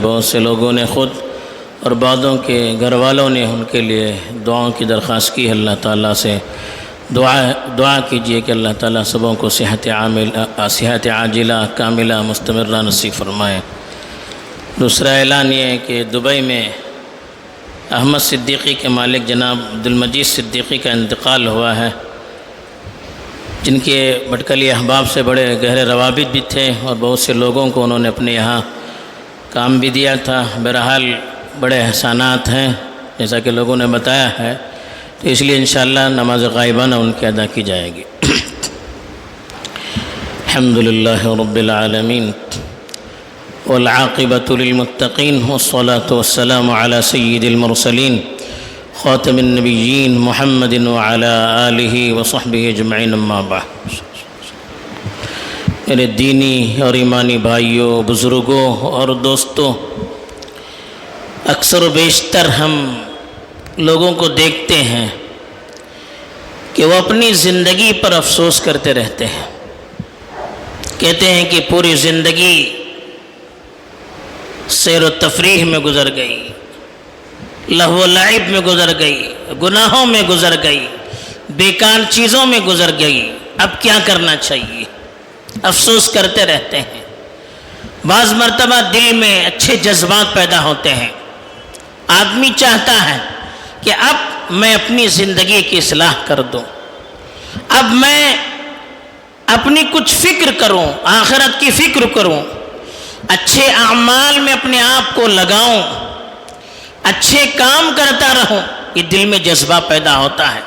بہت سے لوگوں نے خود اور بعضوں کے گھر والوں نے ان کے لیے دعاؤں کی درخواست کی. اللہ تعالیٰ سے دعا کیجیے کہ اللہ تعالیٰ سبوں کو صحت عاجلہ کاملہ مستمرہ نصیب فرمائے. دوسرا اعلان یہ ہے کہ دبئی میں احمد صدیقی کے مالک جناب عبدالمجید صدیقی کا انتقال ہوا ہے، جن کے بٹکلی احباب سے بڑے گہرے روابط بھی تھے اور بہت سے لوگوں کو انہوں نے اپنے یہاں کام بھی دیا تھا. بہرحال بڑے احسانات ہیں جیسا کہ لوگوں نے بتایا ہے، تو اس لیے انشاءاللہ نماز غائبانہ ان کی ادا کی جائے گی. الحمدللہ رب العالمین والعاقبۃ للمتقین والصلاة والسلام علی سید المرسلین خاتم النبیین محمد وعلی آلہ وصحبہ اجمعین، اما بعد. میرے دینی اور ایمانی بھائیوں، بزرگوں اور دوستوں، اکثر و بیشتر ہم لوگوں کو دیکھتے ہیں کہ وہ اپنی زندگی پر افسوس کرتے رہتے ہیں. کہتے ہیں کہ پوری زندگی سیر و تفریح میں گزر گئی، لہو و لعب میں گزر گئی، گناہوں میں گزر گئی، بیکار چیزوں میں گزر گئی، اب کیا کرنا چاہیے؟ افسوس کرتے رہتے ہیں. بعض مرتبہ دل میں اچھے جذبات پیدا ہوتے ہیں. آدمی چاہتا ہے کہ اب میں اپنی زندگی کی اصلاح کر دوں، اب میں اپنی کچھ فکر کروں، آخرت کی فکر کروں، اچھے اعمال میں اپنے آپ کو لگاؤں، اچھے کام کرتا رہوں. یہ دل میں جذبہ پیدا ہوتا ہے.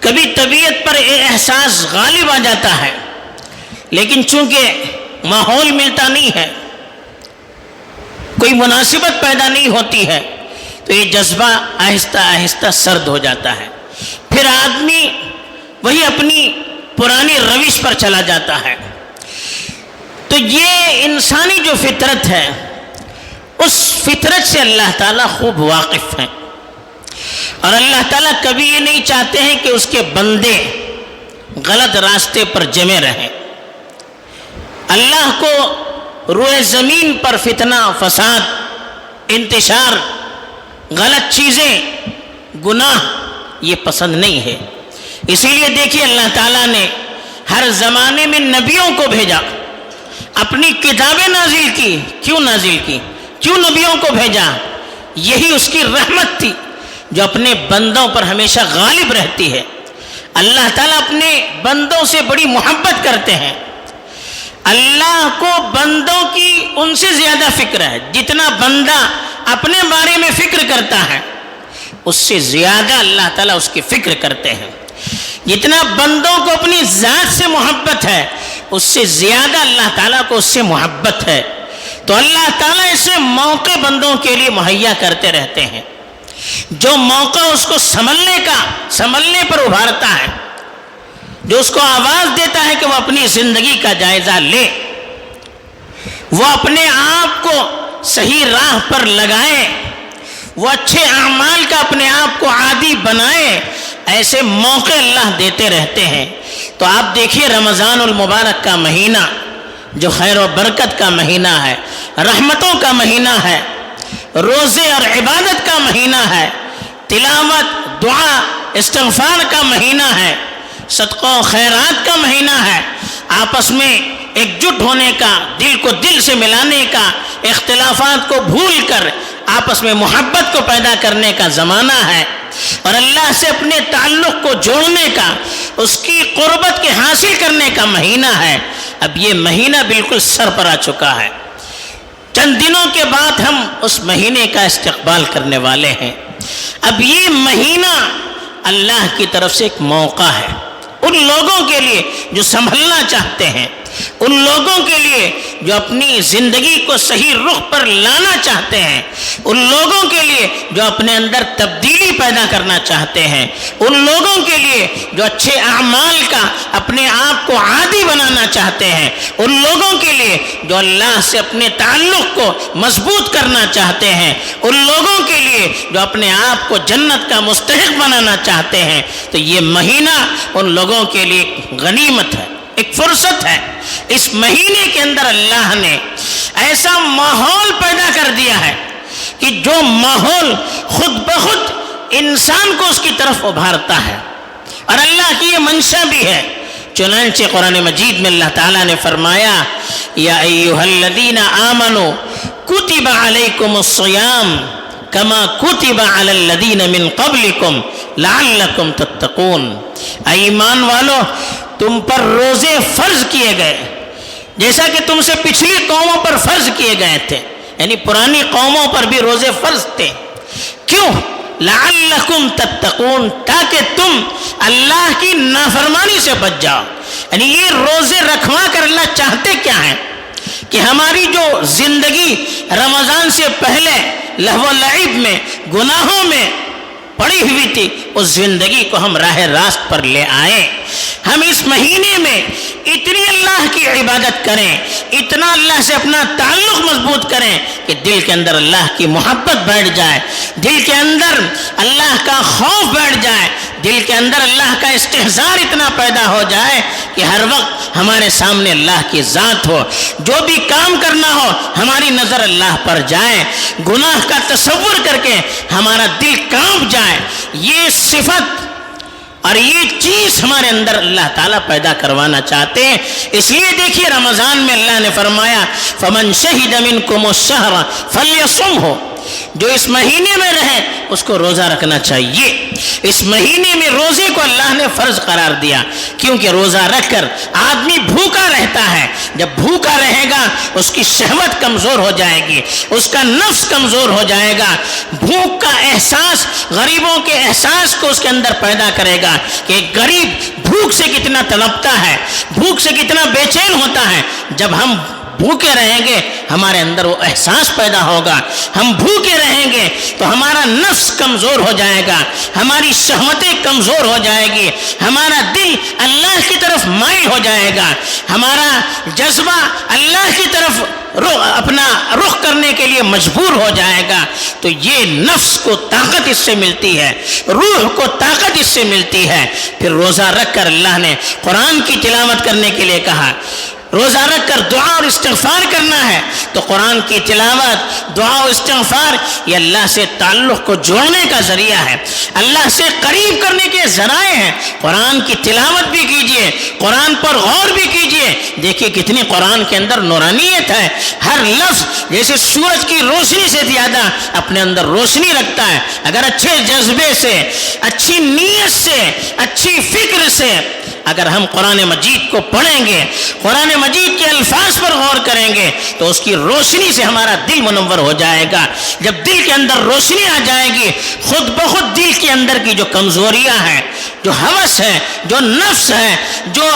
کبھی طبیعت پر یہ احساس غالب آ جاتا ہے، لیکن چونکہ ماحول ملتا نہیں ہے، کوئی مناسبت پیدا نہیں ہوتی ہے، تو یہ جذبہ آہستہ آہستہ سرد ہو جاتا ہے. پھر آدمی وہی اپنی پرانی روش پر چلا جاتا ہے. تو یہ انسانی جو فطرت ہے، اس فطرت سے اللہ تعالیٰ خوب واقف ہیں، اور اللہ تعالیٰ کبھی یہ نہیں چاہتے ہیں کہ اس کے بندے غلط راستے پر جمے رہیں. اللہ کو روئے زمین پر فتنہ، فساد، انتشار، غلط چیزیں، گناہ یہ پسند نہیں ہے. اسی لیے دیکھیے اللہ تعالیٰ نے ہر زمانے میں نبیوں کو بھیجا، اپنی کتابیں نازل کی. کیوں نازل کی؟ کیوں نبیوں کو بھیجا؟ یہی اس کی رحمت تھی جو اپنے بندوں پر ہمیشہ غالب رہتی ہے. اللہ تعالیٰ اپنے بندوں سے بڑی محبت کرتے ہیں. اللہ کو بندوں کی ان سے زیادہ فکر ہے. جتنا بندہ اپنے بارے میں فکر کرتا ہے، اس سے زیادہ اللہ تعالیٰ اس کی فکر کرتے ہیں. جتنا بندوں کو اپنی ذات سے محبت ہے، اس سے زیادہ اللہ تعالیٰ کو اس سے محبت ہے. تو اللہ تعالیٰ اسے موقع بندوں کے لیے مہیا کرتے رہتے ہیں. جو موقع اس کو سنبھلنے پر ابھارتا ہے، جو اس کو آواز دیتا ہے کہ وہ اپنی زندگی کا جائزہ لے، وہ اپنے آپ کو صحیح راہ پر لگائے، وہ اچھے اعمال کا اپنے آپ کو عادی بنائے، ایسے موقع اللہ دیتے رہتے ہیں. تو آپ دیکھیے رمضان المبارک کا مہینہ جو خیر و برکت کا مہینہ ہے، رحمتوں کا مہینہ ہے، روزے اور عبادت کا مہینہ ہے، تلاوت، دعا، استغفار کا مہینہ ہے، صدقہ و خیرات کا مہینہ ہے، آپس میں ایک جٹ ہونے کا، دل کو دل سے ملانے کا، اختلافات کو بھول کر آپس میں محبت کو پیدا کرنے کا زمانہ ہے، اور اللہ سے اپنے تعلق کو جوڑنے کا، اس کی قربت کے حاصل کرنے کا مہینہ ہے. اب یہ مہینہ بالکل سر پر آ چکا ہے. چند دنوں کے بعد ہم اس مہینے کا استقبال کرنے والے ہیں. اب یہ مہینہ اللہ کی طرف سے ایک موقع ہے ان لوگوں کے لیے جو سنبھلنا چاہتے ہیں، ان لوگوں کے لیے جو اپنی زندگی کو صحیح رخ پر لانا چاہتے ہیں، ان لوگوں کے لیے جو اپنے اندر تبدیلی پیدا کرنا چاہتے ہیں، ان لوگوں کے لیے جو اچھے اعمال کا اپنے آپ کو عادی بنانا چاہتے ہیں، ان لوگوں کے لیے جو اللہ سے اپنے تعلق کو مضبوط کرنا چاہتے ہیں، ان لوگوں کے لیے جو اپنے آپ کو جنت کا مستحق بنانا چاہتے ہیں. تو یہ مہینہ ان لوگوں کے لیے غنیمت ہے، ایک فرصت ہے. اس مہینے کے اندر اللہ نے ایسا ماحول پیدا کر دیا کہ جو ماحول خود بخود انسان کو اس کی طرف ابھارتا ہے، اور اللہ کی یہ منشا بھی ہے۔ چنانچہ قرآن مجید میں اللہ تعالیٰ نے فرمایا یا ایھا الذین آمنوا کتب علیکم الصیام کما کتب علی الذین من قبلکم لعلکم تتقون، اے ایمان والو تم پر روزے فرض کیے گئے جیسا کہ تم سے پچھلی قوموں پر فرض کیے گئے تھے، یعنی پرانی قوموں پر بھی روزے فرض تھے۔ کیوں؟ لعلکم تتقون، تاکہ تم اللہ کی نافرمانی سے بچ جاؤ۔ یعنی یہ روزے رکھوا کر اللہ چاہتے کیا ہیں کہ ہماری جو زندگی رمضان سے پہلے لہو و لعب میں، گناہوں میں پڑی ہوئی تھی، اس زندگی کو ہم راہ راست پر لے آئیں۔ ہم اس مہینے میں اتنی اللہ کی عبادت کریں، اتنا اللہ سے اپنا تعلق مضبوط کریں کہ دل کے اندر اللہ کی محبت بیٹھ جائے، دل کے اندر اللہ کا خوف بیٹھ جائے، دل کے اندر اللہ کا استحضار اتنا پیدا ہو جائے کہ ہر وقت ہمارے سامنے اللہ کی ذات ہو، جو بھی کام کرنا ہو ہماری نظر اللہ پر جائے، گناہ کا تصور کر کے ہمارا دل کانپ جائے۔ یہ صفت اور یہ چیز ہمارے اندر اللہ تعالیٰ پیدا کروانا چاہتے ہیں۔ اس لیے دیکھیے رمضان میں اللہ نے فرمایا فَمَنْ شَهِدَ مِنْكُمُ الشَّهْرَ فَلْيَصُمْهُ، جو اس مہینے میں رہے اس کو روزہ رکھنا چاہیے۔ اس مہینے میں روزے کو اللہ نے فرض قرار دیا، کیونکہ روزہ رکھ کر آدمی بھوکا رہتا ہے، جب بھوکا رہے گا اس کی شہوت کمزور ہو جائے گی، اس کا نفس کمزور ہو جائے گا، بھوک کا احساس غریبوں کے احساس کو اس کے اندر پیدا کرے گا کہ ایک غریب بھوک سے کتنا تڑپتا ہے، بھوک سے کتنا بے چین ہوتا ہے۔ جب ہم بھوکے رہیں گے ہمارے اندر وہ احساس پیدا ہوگا، ہم بھوکے رہیں گے تو ہمارا نفس کمزور ہو جائے گا، ہماری شہوتیں کمزور ہو جائے گی، ہمارا دل اللہ کی طرف مائل ہو جائے گا، ہمارا جذبہ اللہ کی طرف اپنا رخ کرنے کے لیے مجبور ہو جائے گا۔ تو یہ نفس کو طاقت اس سے ملتی ہے، روح کو طاقت اس سے ملتی ہے۔ پھر روزہ رکھ کر اللہ نے قرآن کی تلاوت کرنے کے لیے کہا، روزہ رکھ کر دعا اور استغفار کرنا ہے تو قرآن کی تلاوت، دعا و استغفار یہ اللہ سے تعلق کو جوڑنے کا ذریعہ ہے، اللہ سے قریب کرنے کے ذرائع ہیں۔ قرآن کی تلاوت بھی کیجئے، قرآن پر غور بھی کیجئے، دیکھیے کتنی قرآن کے اندر نورانیت ہے۔ ہر لفظ جیسے سورج کی روشنی سے زیادہ اپنے اندر روشنی رکھتا ہے۔ اگر اچھے جذبے سے، اچھی نیت سے، اچھی فکر سے اگر ہم قرآن مجید کو پڑھیں گے، قرآن مجید کے الفاظ پر غور کریں گے تو اس کی روشنی سے ہمارا دل منور ہو جائے گا۔ جب دل کے اندر روشنی آ جائے گی، خود بخود دل کے اندر کی جو کمزوریاں ہیں، جو ہوس ہے، جو نفس ہے، جو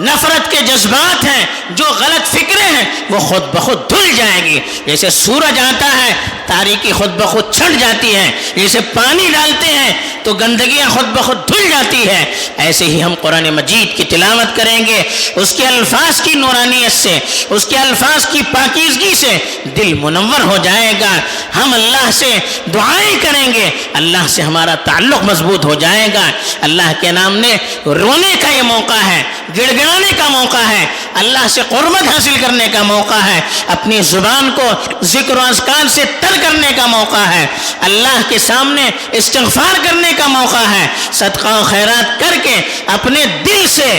نفرت کے جذبات ہیں، جو غلط فکریں ہیں، وہ خود بخود دھل جائے گی۔ جیسے سورج آتا ہے تاریکی خود بخود چھٹ جاتی ہے، جیسے پانی ڈالتے ہیں تو گندگیاں خود بخود دھل جاتی ہے، ایسے ہی ہم قرآن مجید کی تلاوت کریں گے، اس کے الفاظ کی نورانیت سے، اس کے الفاظ کی پاکیزگی سے دل منور ہو جائے گا۔ ہم اللہ سے دعائیں کریں گے، اللہ سے ہمارا تعلق مضبوط ہو جائے گا۔ اللہ کے نام نے رونے کا یہ موقع ہے، گڑ گڑانے کا موقع ہے، اللہ سے قربت حاصل کرنے کا موقع ہے، اپنی زبان کو ذکر و اذکار سے تر کرنے کا موقع ہے، اللہ کے سامنے استغفار کرنے کا موقع ہے، صدقہ و خیرات کر کے اپنے دل سے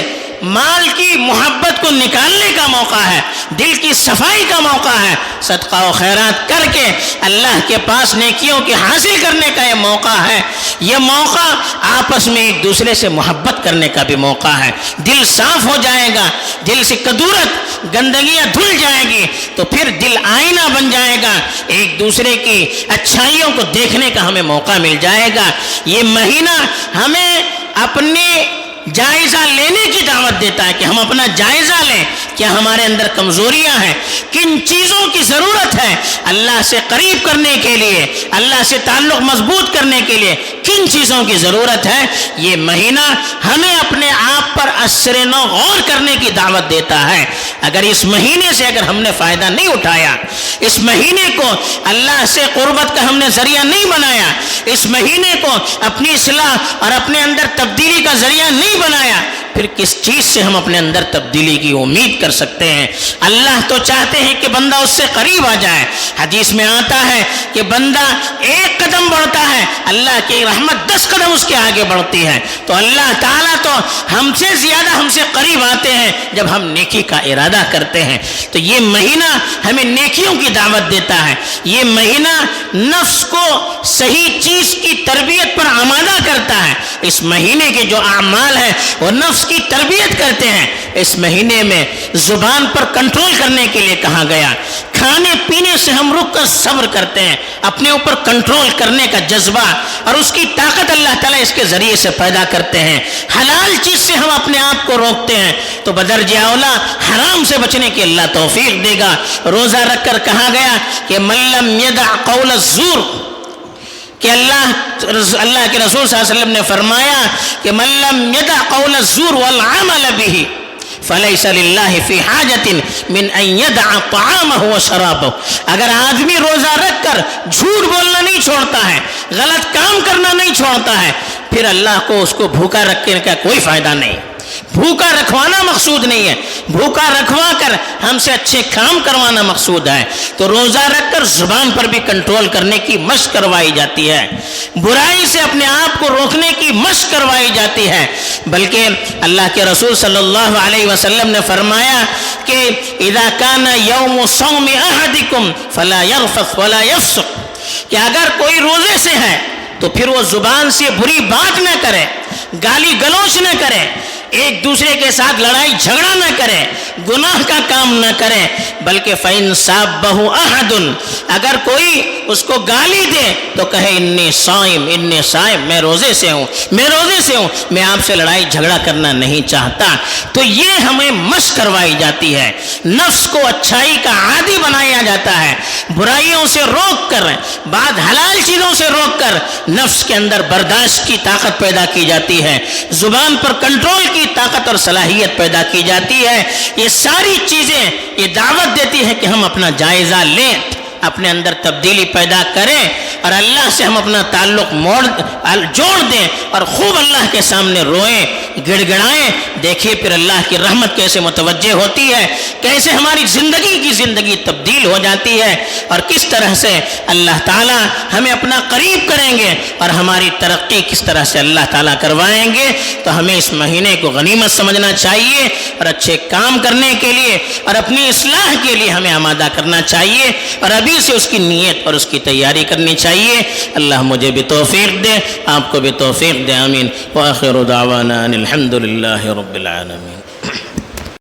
مال کی محبت کو نکالنے کا موقع ہے، دل کی صفائی کا موقع ہے، صدقہ و خیرات کر کے اللہ کے پاس نیکیوں کے حاصل کرنے کا یہ موقع ہے۔ یہ موقع آپس میں ایک دوسرے سے محبت کرنے کا بھی موقع ہے۔ دل صاف ہو جائے گا، دل سے کدورت گندگیاں دھل جائے گی تو پھر دل آئینہ بن جائے گا، ایک دوسرے کی اچھائیوں کو دیکھنے کا ہمیں موقع مل جائے گا۔ یہ مہینہ ہمیں اپنے جائزہ لینے کی دعوت دیتا ہے کہ ہم اپنا جائزہ لیں، کیا ہمارے اندر کمزوریاں ہیں، کن چیزوں کی ضرورت ہے اللہ سے قریب کرنے کے لیے، اللہ سے تعلق مضبوط کرنے کے لیے کن چیزوں کی ضرورت ہے۔ یہ مہینہ ہمیں اپنے آپ پر اثر نو غور کرنے کی دعوت دیتا ہے۔ اگر اس مہینے سے اگر ہم نے فائدہ نہیں اٹھایا، اس مہینے کو اللہ سے قربت کا ہم نے ذریعہ نہیں بنایا، اس مہینے کو اپنی اصلاح اور اپنے اندر تبدیلی کا ذریعہ نہیں بنایا، پھر کس چیز سے ہم اپنے اندر تبدیلی کی امید کر سکتے ہیں؟ اللہ تو چاہتے ہیں کہ بندہ اس سے قریب آ جائے. حدیث میں آتا ہے کہ بندہ ایک قدم بڑھتا ہے، اللہ کی رحمت 10 قدم اس کے آگے بڑھتی ہے. تو اللہ تعالیٰ تو ہم سے زیادہ ہم سے قریب آتے ہیں جب ہم نیکی کا ارادہ کرتے ہیں. تو یہ مہینہ ہمیں نیکیوں کی دعوت دیتا ہے. یہ مہینہ نفس کو صحیح چیز کی تربیت پر آمادہ کرتا ہے. اس مہینے کے جو اعمال ہیں وہ نفس کی تربیت کرتے ہیں. اس مہینے میں زبان پر کنٹرول کرنے کے لیے کہا گیا. کھانے پینے سے ہم رک کر صبر کرتے ہیں، اپنے اوپر کنٹرول کرنے کا جذبہ اور اس کی طاقت اللہ تعالیٰ اس کے ذریعے سے پیدا کرتے ہیں. حلال چیز سے ہم اپنے آپ کو روکتے ہیں تو بدرجہ اولا حرام سے بچنے کی اللہ توفیق دے گا. روزہ رکھ کر کہا گیا کہ من لم یدع قول الزور، کہ اللہ کے رسول صلی اللہ علیہ وسلم نے فرمایا کہ من لم یدع قول الزور والعمل به فلیس للہ فی حاجت من ان یدع طعامہ و شرابہ. اگر آدمی روزہ رکھ کر جھوٹ بولنا نہیں چھوڑتا ہے، غلط کام کرنا نہیں چھوڑتا ہے، پھر اللہ کو اس کو بھوکا رکھنے کا کوئی فائدہ نہیں. بھوکا رکھوانا مقصود نہیں ہے، بھوکا رکھوا کر ہم سے اچھے کام کروانا مقصود ہے. تو روزہ رکھ کر زبان پر بھی کنٹرول کرنے کی مشق کروائی جاتی ہے، برائی سے اپنے آپ کو روکنے کی مشق کروائی جاتی ہے. بلکہ اللہ کے رسول صلی اللہ علیہ وسلم نے فرمایا کہ اذا کان یوم صوم احدکم فلا یرفث ولا یفسق، کہ اگر کوئی روزے سے ہے تو پھر وہ زبان سے بری بات نہ کرے، گالی گلوچ نہ کرے، ایک دوسرے کے ساتھ لڑائی جھگڑا نہ کرے، گناہ کا کام نہ کرے. بلکہ فَإِن سَابَّهُ أَحَدٌ، اگر کوئی اس کو گالی دے تو کہے انی صائم، میں روزے سے ہوں، میں آپ سے لڑائی جھگڑا کرنا نہیں چاہتا. تو یہ ہمیں مشق کروائی جاتی ہے. نفس کو اچھائی کا عادی بنایا جاتا ہے. برائیوں سے روک کر، بعد حلال چیزوں سے روک کر نفس کے اندر برداشت کی طاقت پیدا کی جاتی ہے، زبان پر کنٹرول کی طاقت اور صلاحیت پیدا کی جاتی ہے. یہ ساری چیزیں یہ دعوت دیتی ہے کہ ہم اپنا جائزہ لیں، اپنے اندر تبدیلی پیدا کریں اور اللہ سے ہم اپنا تعلق جوڑ دیں اور خوب اللہ کے سامنے روئیں، گڑ گڑائیں. دیکھیے پھر اللہ کی رحمت کیسے متوجہ ہوتی ہے، کیسے ہماری زندگی تبدیل ہو جاتی ہے اور کس طرح سے اللہ تعالیٰ ہمیں اپنا قریب کریں گے اور ہماری ترقی کس طرح سے اللہ تعالیٰ کروائیں گے. تو ہمیں اس مہینے کو غنیمت سمجھنا چاہیے اور اچھے کام کرنے کے لیے اور اپنی اصلاح کے لیے ہمیں آمادہ کرنا چاہیے اور ابھی سے اس کی نیت اور اس کی تیاری کرنی چاہیے. اللہ مجھے بھی توفیق دے، آپ کو بھی توفیق دے. آمین. وآخر دعوانا ان الحمد للہ رب العالمین.